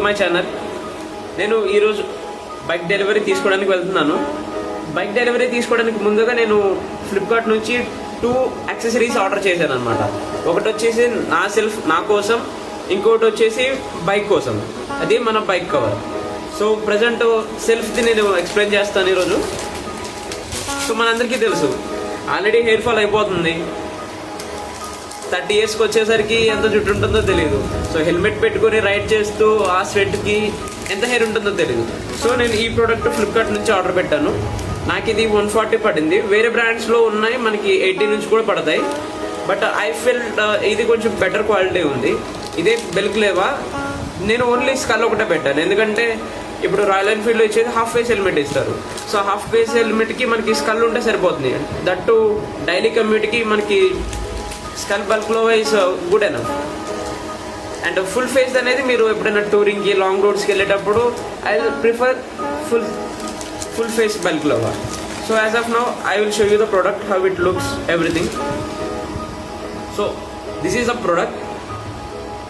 My channel. నేను ఈరోజు bike delivery తీసుకోవడానికి వెళ్తున్నాను. బైక్ డెలివరీ తీసుకోవడానికి ముందుగా నేను ఫ్లిప్కార్ట్ నుంచి 2 యాక్సెసరీస్ ఆర్డర్ చేశాను అనమాట. ఒకటి వచ్చేసి నా కోసం, ఇంకోటి వచ్చేసి బైక్ కోసం. అది మన బైక్ కవర్. సో ప్రజెంట్ సెల్ఫ్ది నేను ఎక్స్ప్లెయిన్ చేస్తాను ఈరోజు. సో మనందరికీ తెలుసు, ఆల్రెడీ హెయిర్ ఫాల్ అయిపోతుంది. 30 yearsకి వచ్చేసరికి ఎంత జుట్టు ఉంటుందో తెలియదు. సో హెల్మెట్ పెట్టుకొని రైడ్ చేస్తూ ఆ స్వెట్కి ఎంత హెయిర్ ఉంటుందో తెలియదు. సో నేను ఈ ప్రోడక్ట్ ఫ్లిప్కార్ట్ నుంచి ఆర్డర్ పెట్టాను. నాకు ఇది 140 పడింది. వేరే బ్రాండ్స్లో ఉన్నాయి, మనకి 80 నుంచి కూడా పడతాయి. బట్ ఐ ఫీల్ ఇది కొంచెం బెటర్ క్వాలిటీ ఉంది. ఇదే బెల్క్లేవా. నేను ఓన్లీ స్కల్ ఒకటే పెట్టాను, ఎందుకంటే ఇప్పుడు రాయల్ ఎన్ఫీల్డ్లో ఇచ్చేది హాఫ్ ఫేస్ హెల్మెట్ ఇస్తారు. సో హాఫ్ ఫేస్ హెల్మెట్కి మనకి స్కల్ ఉంటే సరిపోతుంది. దట్టు డైలీ కమ్యూట్కి మనకి స్కల్ బల్క్లో is good enough. And full face అనేది మీరు ఎప్పుడైనా టూరింగ్కి, లాంగ్ రోడ్స్కి వెళ్ళేటప్పుడు I will prefer full face బల్క్లోవా. So as of now I will show you the product, how it looks, everything. So this is the product.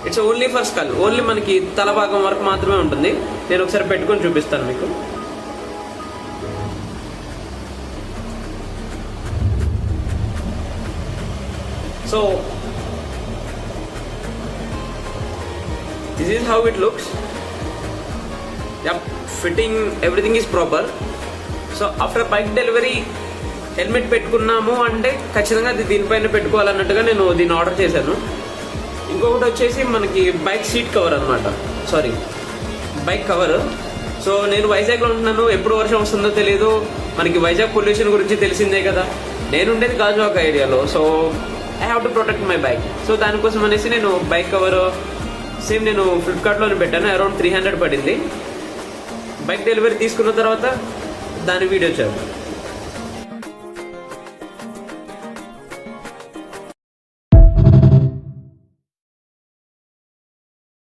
It's only for skull. Only మనకి తల భాగం వరకు మాత్రమే ఉంటుంది. నేను ఒకసారి పెట్టుకొని చూపిస్తాను మీకు. So this is how it looks. Yep, fitting everything is proper. So after bike delivery helmet పెట్టుకున్నాము అంటే ఖచ్చితంగా అది దీనిపైన పెట్టుకోవాలన్నట్టుగా నేను దీన్ని ఆర్డర్ చేశాను. ఇంకొకటి వచ్చేసి మనకి బైక్ సీట్ కవర్ అనమాట, సారీ బైక్ కవర్. సో నేను వైజాగ్లో ఉంటున్నాను, ఎప్పుడు వర్షం వస్తుందో తెలియదు. మనకి వైజాగ్ పొల్యూషన్ గురించి తెలిసిందే కదా. నేను ఉండేది గాజువాక ఏరియాలో. So I have to protect my bike. So దానికోసం అనేసి నేను బైక్ కవర్ సేమ్ నేను ఫ్లిప్కార్ట్లోనే పెట్టాను. అరౌండ్ 300 పడింది. బైక్ డెలివరీ తీసుకున్న తర్వాత దాని వీడియో చేద్దాం.